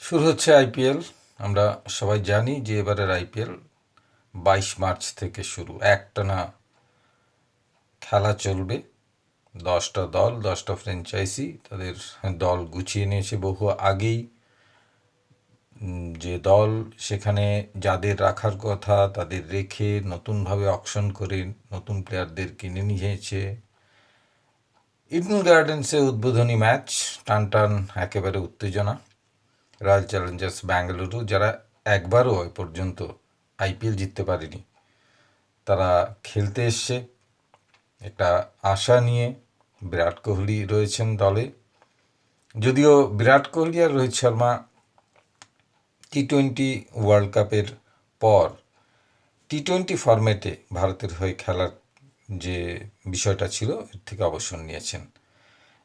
শুরু হচ্ছে আইপিএল। আমরা সবাই জানি যে এবারের আইপিএল 22 মার্চ থেকে শুরু। একটানা খেলা চলবে। 10টা দল, 10টা ফ্র্যাঞ্চাইজি তাদের দল গুছিয়ে নিয়েছে বহু আগেই। যে দল সেখানে যাদের রাখার কথা তাদের রেখে নতুনভাবে অকশন করে নতুন প্লেয়ারদের কিনে নিয়েছে। ইডেন গার্ডেন্সে উদ্বোধনী ম্যাচ, টান টান একেবারে উত্তেজনা। রয়্যাল চ্যালেঞ্জার্স ব্যাঙ্গালুরু, যারা একবারও এ পর্যন্ত আইপিএল জিততে পারেনি, তারা খেলতে এসছে একটা আশা নিয়ে। বিরাট কোহলি রয়েছেন দলে। যদিও বিরাট কোহলি আর রোহিত শর্মা টি-20 ওয়ার্ল্ড কাপের পর টি-20 ফরম্যাটে ভারতের হয়ে খেলার যে বিষয়টা ছিল এর থেকে অবসর নিয়েছেন।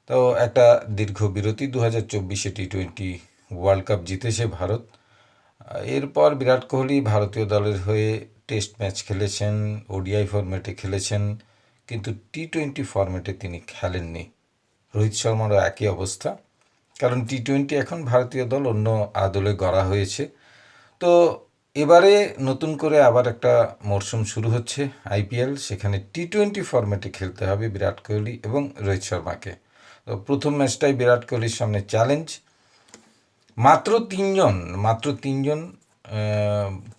তো একটা দীর্ঘ বিরতি, 2024-এ টি-20 ওয়ার্ল্ড কাপ জিতেছে ভারত। এরপর বিরাট কোহলি ভারতীয় দলের হয়ে টেস্ট ম্যাচ খেলেছেন, ওডিআই ফরম্যাটে খেলেছেন, কিন্তু টি-20 ফরম্যাটে তিনি খেলেননি। রোহিত শর্মারও একই অবস্থা, কারণ টি-20 এখন ভারতীয় দল অন্য আদলে গড়া হয়েছে। তো এবারে নতুন করে আবার একটা মরশুম শুরু হচ্ছে আইপিএল, সেখানে টি-20 ফরম্যাটে খেলতে হবে বিরাট কোহলি এবং রোহিত শর্মাকে। তো প্রথম ম্যাচটাই বিরাট কোহলির সামনে চ্যালেঞ্জ। মাত্র তিনজন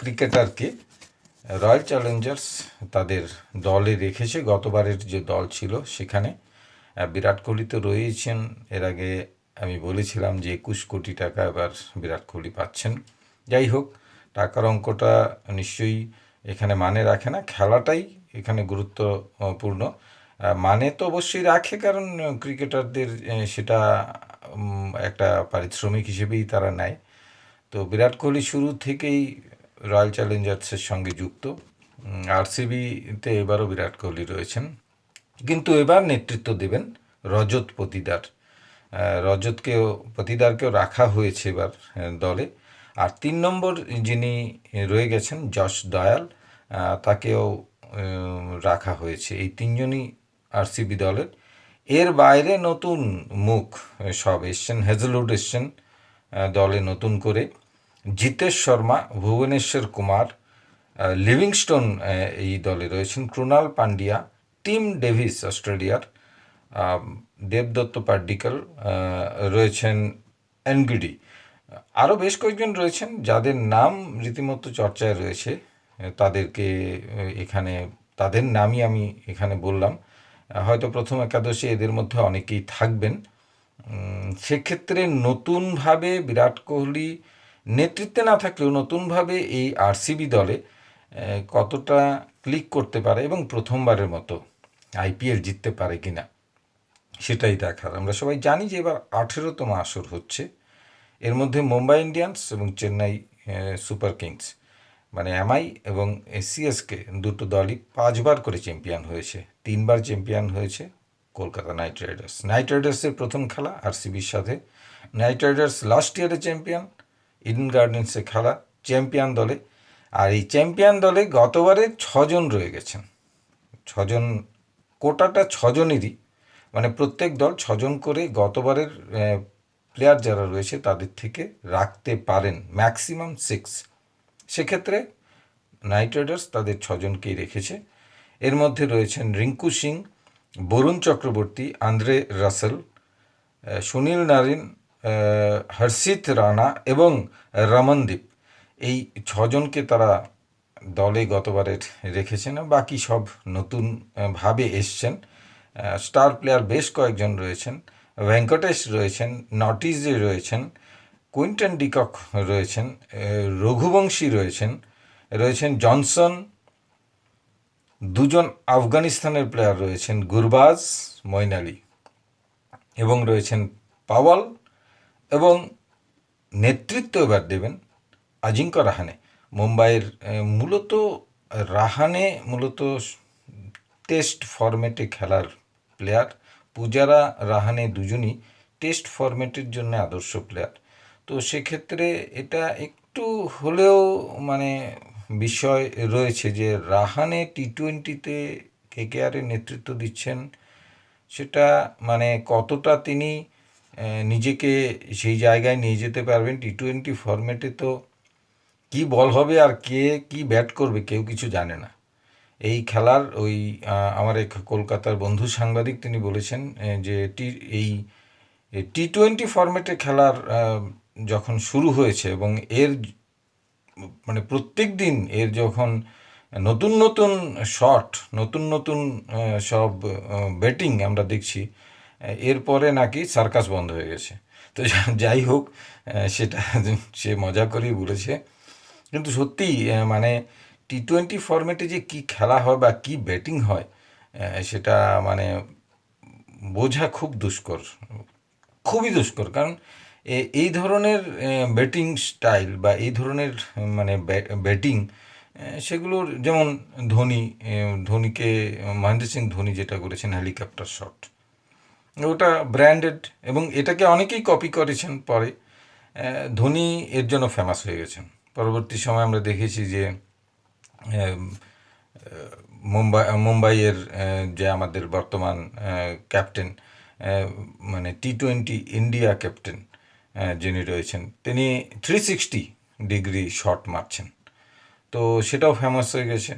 ক্রিকেটারকে রয়্যাল চ্যালেঞ্জার্স তাদের দলে রেখেছে। গতবারের যে দল ছিল সেখানে বিরাট কোহলি তো রয়েছেন। এর আগে আমি বলেছিলাম যে 21 কোটি টাকা এবার বিরাট কোহলি পাচ্ছেন। যাই হোক, টাকার অঙ্কটা নিশ্চয়ই এখানে মানে রাখে না, খেলাটাই এখানে গুরুত্বপূর্ণ। মানে তো অবশ্যই রাখে, কারণ ক্রিকেটারদের সেটা একটা পারিশ্রমিক হিসেবেই তারা নেয়। তো বিরাট কোহলি শুরু থেকেই রয়্যাল চ্যালেঞ্জার্সের সঙ্গে যুক্ত। আরসিবিতে এবারও বিরাট কোহলি রয়েছেন, কিন্তু এবার নেতৃত্ব দেবেন রজত পতিদার। পতিদারকেও রাখা হয়েছে এবার দলে। আর 3 নম্বর যিনি রয়ে গেছেন যশ দয়াল, তাকেও রাখা হয়েছে। এই তিনজনই আরসিবি দলের। এর বাইরে নতুন মুখ সব এসছেন। হেজলউড এসছেন দলে নতুন করে। জিতেশ শর্মা, ভুবনেশ্বর কুমার, লিভিংস্টোন এই দলে রয়েছেন। ক্রুনাল পান্ডিয়া, টিম ডেভিস অস্ট্রেলিয়ার, দেবদত্ত পাড্ডিকল রয়েছেন এনগিডি। আরও বেশ কয়েকজন রয়েছেন যাদের নাম রীতিমতো চর্চায় রয়েছে। তাদেরকে এখানে তাদের নামই আমি এখানে বললাম। হয়তো প্রথম একাদশে এদের মধ্যে অনেকেই থাকবেন। সেক্ষেত্রে নতুনভাবে বিরাট কোহলি নেতৃত্বে না থাকলেও নতুনভাবে এই আরসিবি দলে কতটা ক্লিক করতে পারে এবং প্রথমবারের মতো আইপিএল জিততে পারে কিনা সেটাই দেখার। আমরা সবাই জানি যে এবার 18তম আসর হচ্ছে। এর মধ্যে মুম্বাই ইন্ডিয়ান্স এবং চেন্নাই সুপার কিংস, মানে এমআই এবং সিএসকে, দুটো দলই 5বার করে চ্যাম্পিয়ন হয়েছে। 3বার চ্যাম্পিয়ন হয়েছে কলকাতা নাইট রাইডার্স। নাইট রাইডার্সের প্রথম খেলা আরসিবির সাথে। নাইট রাইডার্স লাস্ট ইয়ারে চ্যাম্পিয়ন, ইডেন গার্ডেন্সে খেলা চ্যাম্পিয়ন দলে। আর এই চ্যাম্পিয়ন দলে গতবারে 6জন রয়ে গেছেন। 6জন, কোটাটা 6জনেরই, মানে প্রত্যেক দল 6জন করে গতবারের প্লেয়ার যারা রয়েছে তাদের থেকে রাখতে পারেন, ম্যাক্সিমাম 6। সেক্ষেত্রে নাইট রাইডার্স তাদের 6জনকেই রেখেছে। এর মধ্যে রয়েছেন রিঙ্কু সিং, বরুণ চক্রবর্তী, আন্দ্রে রাসেল, সুনীল নারিন, হর্ষিত রানা এবং রমনদীপ। এই 6জনকে তারা দলে গতবারের রেখেছেন। বাকি সব নতুনভাবে এসছেন। স্টার প্লেয়ার বেশ কয়েকজন রয়েছেন। ভেঙ্কটেশ রয়েছেন, নটিজে রয়েছেন, কুইন্টন ডিকক রয়েছেন, রঘুবংশী রয়েছেন জনসন, 2জন আফগানিস্তানের প্লেয়ার রয়েছেন, গুরবাজ, মঈন আলী, এবং রয়েছেন পাওয়াল, এবং নেতৃত্ব এবার দেবেন আজিঙ্ক্য রাহানে। মুম্বাইয়ের রাহানে মূলত টেস্ট ফরম্যাটে খেলার প্লেয়ার। পূজারা, রাহানে দুজনই টেস্ট ফরম্যাটের জন্য আদর্শ প্লেয়ার। তো সেক্ষেত্রে এটা একটু হলেও মানে বিষয় রয়েছে যে রাহানে টি-20-তে কেকেআরের নেতৃত্ব দিচ্ছেন, সেটা মানে কতটা তিনি নিজেকে সেই জায়গায় নিয়ে যেতে পারবেন। T20 ফরম্যাটে তো কী বল হবে আর কে কী ব্যাট করবে কেউ কিছু জানে না। এই খেলার ওই আমার এক কলকাতার বন্ধু সাংবাদিক তিনি বলেছেন যে এই T20 ফরম্যাটে খেলার যখন শুরু হয়েছে এবং এর মানে প্রত্যেক দিন এর যখন নতুন নতুন শট, নতুন নতুন সব ব্যাটিং আমরা দেখছি, এরপরে নাকি সার্কাস বন্ধ হয়ে গেছে। তো যাই হোক, সেটা সে মজা করেই বলেছে, কিন্তু সত্যিই মানে T20 ফরম্যাটে যে কী খেলা হয় বা কী ব্যাটিং হয় সেটা মানে বোঝা খুব দুষ্কর, খুবই দুষ্কর। কারণ এই ধরনের ব্যাটিং স্টাইল বা এই ধরনের মানে ব্যাটিং সেগুলোর যেমন ধোনিকে মহেন্দ্র সিং ধোনি যেটা করেছেন হেলিকপ্টার শট, ওটা ব্র্যান্ডেড এবং এটাকে অনেকেই কপি করেছেন পরে। ধোনি এর জন্য ফেমাস হয়ে গেছেন। পরবর্তী সময় আমরা দেখেছি যে মুম্বাইয়ের যে আমাদের বর্তমান ক্যাপ্টেন, মানে T20 ইন্ডিয়া ক্যাপ্টেন যিনি রয়েছেন, তিনি 360 ডিগ্রি শট মারছেন। তো সেটাও ফেমাস হয়ে গেছে।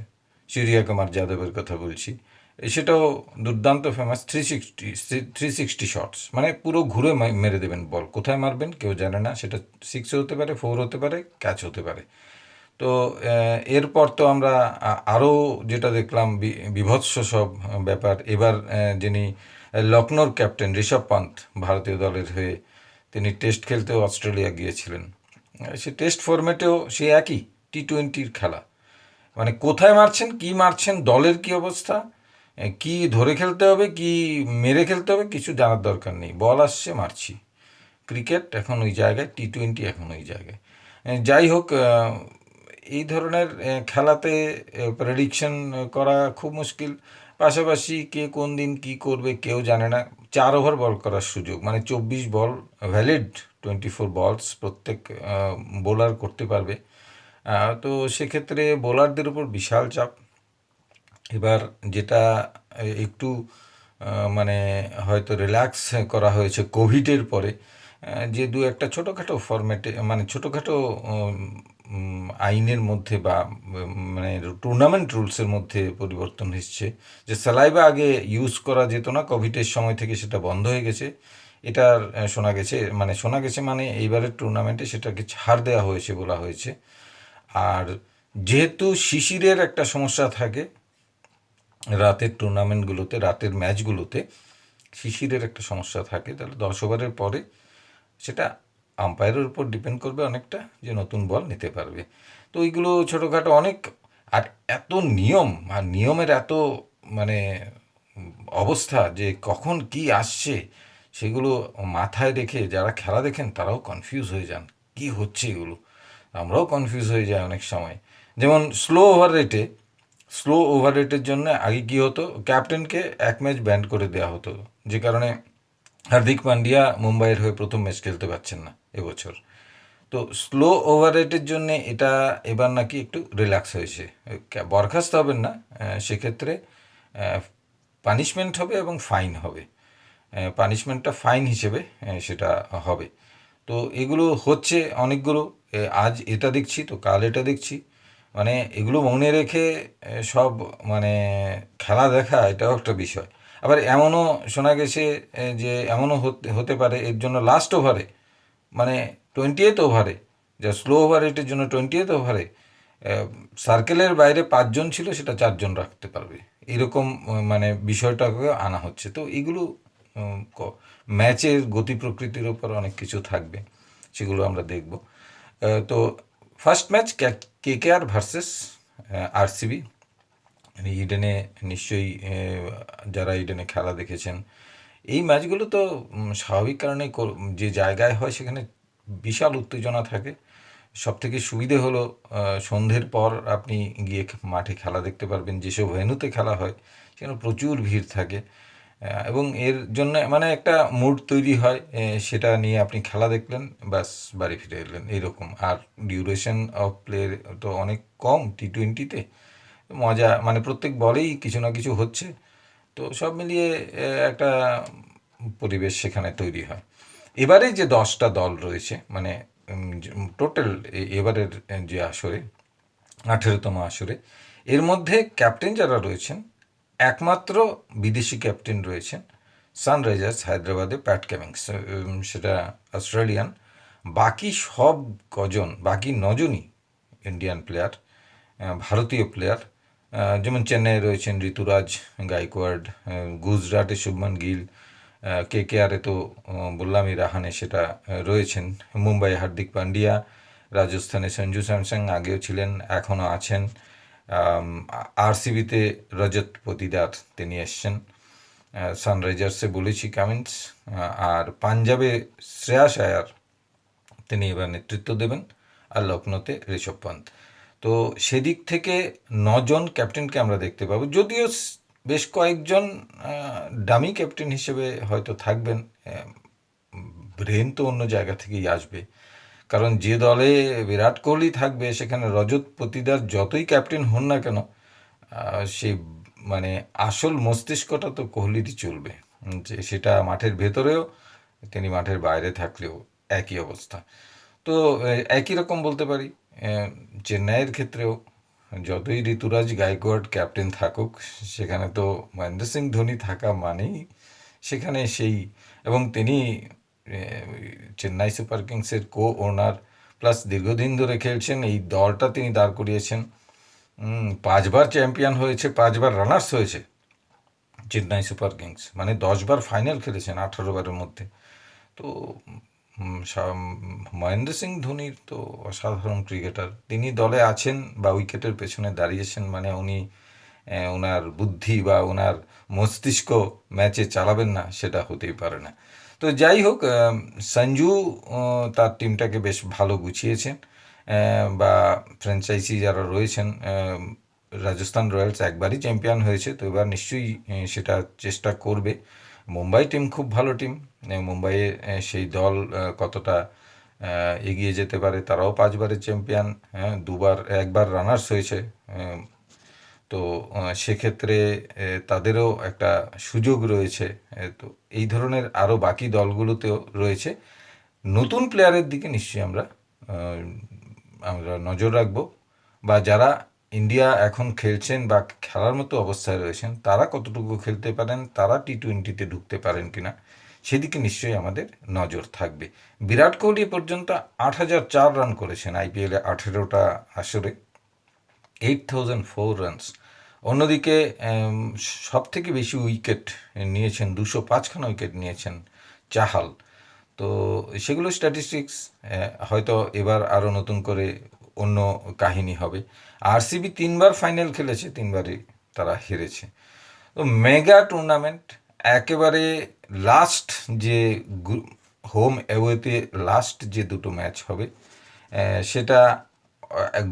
সূর্য কুমার যাদবের কথা বলছি, সেটাও দুর্দান্ত ফেমাস। 360 শটস মানে পুরো ঘুরে মেরে দেবেন বল, কোথায় মারবেন কেউ জানে না, সেটা 6 হতে পারে, 4 হতে পারে, ক্যাচ হতে পারে। তো এরপর তো আমরা আরও যেটা দেখলাম বীভৎস সব ব্যাপার। এবার যিনি লখনৌর ক্যাপ্টেন ঋষভ পান্ত ভারতীয় দলের হয়ে, তিনি টেস্ট খেলতেও অস্ট্রেলিয়া গিয়েছিলেন। সে টেস্ট ফরম্যাটেও সে একই T20-র খেলা, মানে কোথায় মারছেন, কি মারছেন, দলের কি অবস্থা, কি ধরে খেলতে হবে, কি মেরে খেলতে হবে, কিছু জানার দরকার নেই, বল আসছে মারছি। ক্রিকেট এখন ওই জায়গায়, T20 এখন ওই জায়গায়। যাই হোক, এই ধরনের খেলাতে প্রেডিকশন করা খুব মুশকিল। পাশাপাশি কে কোন দিন কী করবে কেউ জানে না। 4 ওভার বল করার সুযোগ, মানে 24 বল, ভ্যালিড 24 বলস প্রত্যেক বোলার করতে পারবে। তো সেক্ষেত্রে বোলারদের উপর বিশাল চাপ। এবার যেটা একটু মানে হয়তো রিল্যাক্স করা হয়েছে কোভিডের পরে, যে দু একটা ছোটোখাটো ফরম্যাটে মানে ছোটোখাটো আইনের মধ্যে বা মানে টুর্নামেন্ট রুলসের মধ্যে পরিবর্তন এসছে। যে স্যালাইভা আগে ইউজ করা যেত না, কোভিডের সময় থেকে সেটা বন্ধ হয়ে গেছে। এটার শোনা গেছে মানে এইবারের টুর্নামেন্টে সেটাকে ছাড় দেওয়া হয়েছে বলা হয়েছে। আর যেহেতু শিশিরের একটা সমস্যা থাকে রাতের টুর্নামেন্টগুলোতে, রাতের ম্যাচগুলোতে শিশিরের একটা সমস্যা থাকে, তাহলে 10 ওভারের পরে সেটা আম্পায়ারের উপর ডিপেন্ড করবে অনেকটা, যে নতুন বল নিতে পারবে। তো এইগুলো ছোটোখাটো অনেক, আর এত নিয়ম, আর নিয়মের এত মানে অবস্থা যে কখন কি আসছে সেগুলো মাথায় রেখে যারা খেলা দেখেন তারাও কনফিউজ হয়ে যান, কি হচ্ছে এগুলো। আমরাও কনফিউজ হয়ে যাই অনেক সময়। যেমন স্লো ওভার রেটের জন্য আগে কী হতো, ক্যাপ্টেনকে 1 ম্যাচ ব্যান করে দেওয়া হতো, যে কারণে হার্দিক পান্ডিয়া মুম্বাইয়ের হয়ে প্রথম ম্যাচ খেলতে পারছেন না এবছর। তো স্লো ওভার রেটের জন্যে এটা এবার নাকি একটু রিল্যাক্স হয়েছে, বরখাস্ত হবেন না, সেক্ষেত্রে পানিশমেন্ট হবে এবং ফাইন হবে। পানিশমেন্টটা ফাইন হিসেবে সেটা হবে। তো এগুলো হচ্ছে অনেকগুলো, আজ এটা দেখছি তো কাল এটা দেখছি, মানে এগুলো মনে রেখে সব মানে খেলা দেখা এটাও একটা বিষয়। আবার এমনও শোনা গেছে যে এমনও হতে পারে এর জন্য লাস্ট ওভারে, মানে 20th ওভারে, যা স্লো ওভার রেটের জন্য 20th ওভারে সার্কেলের বাইরে 5 জন ছিল, সেটা 4 জন রাখতে পারবে, এরকম মানে বিষয়টাকে আনা হচ্ছে। তো এগুলো ম্যাচের গতি প্রকৃতির ওপর অনেক কিছু থাকবে, সেগুলো আমরা দেখব। তো first match KKR versus RCB, ইডেনে, নিশ্চয়ই যারা ইডেনে খেলা দেখেছেন, এই ম্যাচগুলো তো স্বাভাবিক কারণে যে জায়গায় হয় সেখানে বিশাল উত্তেজনা থাকে। সবথেকে সুবিধে হলো সন্ধ্যের পর আপনি গিয়ে মাঠে খেলা দেখতে পারবেন। যেসব ভেন্যুতে খেলা হয় সেখানে প্রচুর ভিড় থাকে, এবং এর জন্য মানে একটা মুড তৈরি হয়, সেটা নিয়ে আপনি খেলা দেখলেন, ব্যাস বাড়ি ফিরে এলেন এইরকম। আর ডিউরেশন অফ প্লে তো অনেক কম T20-তে, মজা মানে প্রত্যেক বলেই কিছু না কিছু হচ্ছে। তো সব মিলিয়ে একটা পরিবেশ সেখানে তৈরি হয়। এবারে যে 10টা দল রয়েছে মানে টোটাল এবারের যে আসরে 18তম আসরে, এর মধ্যে ক্যাপ্টেন যারা রয়েছেন একমাত্র বিদেশি ক্যাপ্টেন রয়েছেন সানরাইজার্স হায়দ্রাবাদে প্যাট কামিংস, সেটা অস্ট্রেলিয়ান। বাকি সব বাকি নজনই ইন্ডিয়ান প্লেয়ার, ভারতীয় প্লেয়ার। যেমন চেন্নাইয়ে রয়েছেন ঋতুরাজ গাইকোয়াড়, গুজরাটে শুভমান গিল, কেকেআরে তো বললামই রাহানে সেটা রয়েছেন, মুম্বাই হার্দিক পান্ডিয়া, রাজস্থানে সঞ্জু স্যামসং আগেও ছিলেন এখনও আছেন, আরসিবিতে রজত পতিদার তিনি এসছেন, সানরাইজার্সে বলেছি কামিন্স, আর পাঞ্জাবে শ্রেয়াস আয়ার তিনি এবার নেতৃত্ব দেবেন, আর লখনৌতে ঋষভ পান্ত। তো সেদিক থেকে 9জন ক্যাপ্টেনকে আমরা দেখতে পাবো, যদিও বেশ কয়েকজন ডামি ক্যাপ্টেন হিসেবে হয়তো থাকবেন। ব্রেন তো অন্য জায়গা থেকেই আসবে, কারণ যে দলে বিরাট কোহলি থাকবে সেখানে রজত পতিদার যতই ক্যাপ্টেন হন না কেন, সেই মানে আসল মস্তিষ্কটা তো কোহলিরই চলবে, যে সেটা মাঠের ভেতরেও তিনি মাঠের বাইরে থাকলেও একই অবস্থা। তো একই রকম বলতে পারি চেন্নাইয়ের ক্ষেত্রেও যতই ঋতুরাজ গায়কোয়াড় ক্যাপ্টেন থাকুক, সেখানে তো মহেন্দ্র সিং ধোনি থাকা মানেই সেখানে সেই, এবং তিনি চেন্নাই সুপার কিংসের কো ওনার, প্লাস দীর্ঘদিন ধরে খেলছেন, এই দলটা তিনি দাঁড় করিয়েছেন। 5বার চ্যাম্পিয়ন হয়েছে, 5বার রানার্স হয়েছে চেন্নাই সুপার কিংস, মানে 10বার ফাইনাল খেলেছেন 18বারের মধ্যে। তো মহেন্দ্র সিং ধোনির তো অসাধারণ ক্রিকেটার, তিনি দলে আছেন বা উইকেটের পেছনে দাঁড়িয়েছেন মানে উনি ওনার বুদ্ধি বা ওনার মস্তিষ্ক ম্যাচে চালাবেন না সেটা হতেই পারে না। তো যাই হোক, সঞ্জু তার টিমটাকে বেশ ভালো গুছিয়েছেন, বা ফ্র্যাঞ্চাইজি যারা রয়েছেন, রাজস্থান রয়্যালস একবারই চ্যাম্পিয়ন হয়েছে, তো এবার নিশ্চয়ই সেটা চেষ্টা করবে। মুম্বাই টিম খুব ভালো টিম, মুম্বাইয়ে সেই দল কতটা এগিয়ে যেতে পারে, তারাও 5বারের চ্যাম্পিয়ন, হ্যাঁ একবার রানার্স হয়েছে। তো সেক্ষেত্রে তাদেরও একটা সুযোগ রয়েছে। তো এই ধরনের আরও বাকি দলগুলোতেও রয়েছে। নতুন প্লেয়ারের দিকে নিশ্চয়ই আমরা নজর রাখবো, বা যারা ইন্ডিয়া এখন খেলছেন বা খেলার মতো অবস্থায় রয়েছেন তারা কতটুকু খেলতে পারেন, তারা টি20তে ঢুকতে পারেন কিনা সেদিকে নিশ্চয়ই আমাদের নজর থাকবে। বিরাট কোহলি পর্যন্ত 8,004 রান করেছেন আইপিএলে 18টা আসরে, 8,004 রানস। অন্যদিকে সব থেকে বেশি উইকেট নিয়েছেন, 205খানা উইকেট নিয়েছেন চাহাল। তো সেগুলো স্ট্যাটিস্টিক্স, হয়তো এবার আরও নতুন করে অন্য কাহিনী হবে। আরসিবি 3বার ফাইনাল খেলেছে, 3বারই তারা হেরেছে। তো মেগা টুর্নামেন্ট, একেবারে লাস্ট যে হোম অ্যাওয়েতে লাস্ট যে দুটো ম্যাচ হবে, সেটা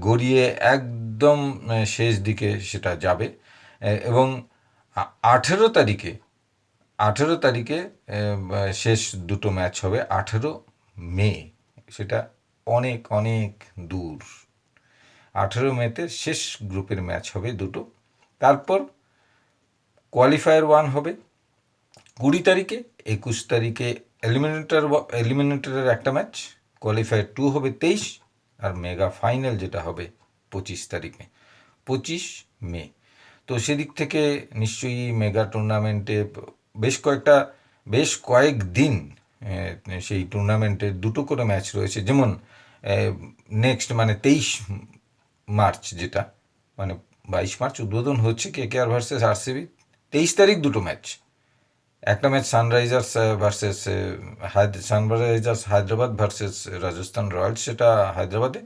গড়িয়ে একদম শেষ দিকে সেটা যাবে, এবং 18 তারিখে 18 তারিখে শেষ দুটো ম্যাচ হবে 18 মে, সেটা অনেক অনেক দূর। 18 মেতে শেষ গ্রুপের ম্যাচ হবে দুটো, তারপর কোয়ালিফায়ার 1 হবে 20 তারিখে, 21 তারিখে এলিমিনেটরের একটা ম্যাচ, কোয়ালিফায়ার 2 হবে 23, আর মেগা ফাইনাল যেটা হবে 25 তারিখে, 25 মে। তো সেদিক থেকে নিশ্চয়ই মেগা টুর্নামেন্টে বেশ কয়েকদিন সেই টুর্নামেন্টে দুটো করে ম্যাচ রয়েছে, যেমন নেক্সট মানে 23 মার্চ, যেটা মানে 22 মার্চ উদ্বোধন হচ্ছে কেকেআর ভার্সেস আরসিবি, 23 তারিখ দুটো ম্যাচ। একটা match Sunrisers Hyderabad versus Rajasthan Royals, সেটা হায়দ্রাবাদে,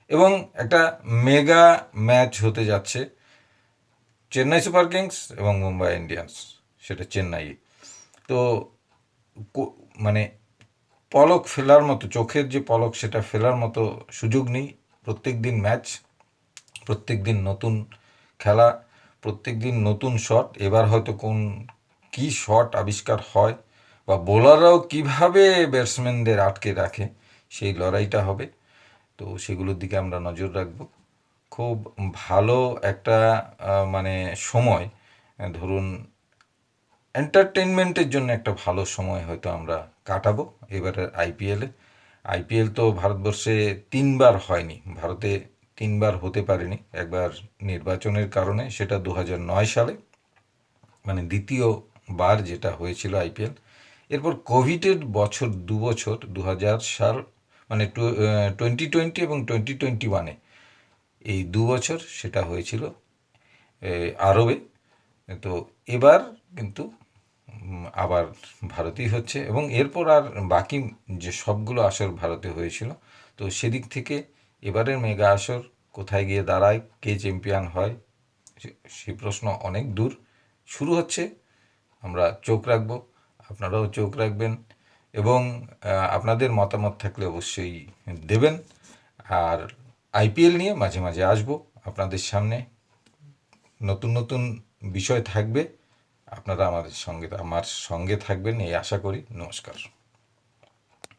এবং একটা মেগা ম্যাচ হতে যাচ্ছে চেন্নাই সুপার কিংস এবং মুম্বাই ইন্ডিয়ান্স, সেটা চেন্নাই। তো মানে পলক ফেলার মতো, চোখের যে পলক সেটা ফেলার মতো সুযোগ নেই। প্রত্যেক দিন ম্যাচ, প্রত্যেক দিন নতুন খেলা, প্রত্যেক দিন নতুন শট। এবার হয়তো কী শট আবিষ্কার হয়, বা বোলাররাও কীভাবে ব্যাটসম্যানদের আটকে রাখে, সেই লড়াইটা হবে। তো সেগুলোর দিকে আমরা নজর রাখব। খুব ভালো একটা মানে ধরুন এন্টারটেনমেন্টের জন্য একটা ভালো সময় হয়তো আমরা কাটাবো এবারের আইপিএলে। আইপিএল তো ভারতবর্ষে 3বার হয়নি, ভারতে 3বার হতে পারেনি। একবার নির্বাচনের কারণে, সেটা 2009 সালে, মানে দ্বিতীয়বার যেটা হয়েছিল আইপিএল। এরপর কোভিডের বছর 2 বছর, 2000 সাল, মানে 2020 এবং 2021, এই 2 বছর সেটা হয়েছিল আরবে। তো এবার কিন্তু আবার ভারতেই হচ্ছে, এবং এরপর আর বাকি যে সবগুলো আসর ভারতে হয়েছিল। তো সেদিক থেকে এবারের মেগা আসর কোথায় গিয়ে দাঁড়ায়, কে চ্যাম্পিয়ন হয়, সেই প্রশ্ন অনেক দূর। শুরু হচ্ছে, আমরা চোখ রাখব, আপনারাও চোখ রাখবেন, এবং আপনাদের মতামত থাকলে অবশ্যই দেবেন। আর আইপিএল নিয়ে মাঝে মাঝে আসবো আপনাদের সামনে, নতুন নতুন বিষয় থাকবে। আপনারা আমার সঙ্গে থাকবেন এই আশা করি। নমস্কার।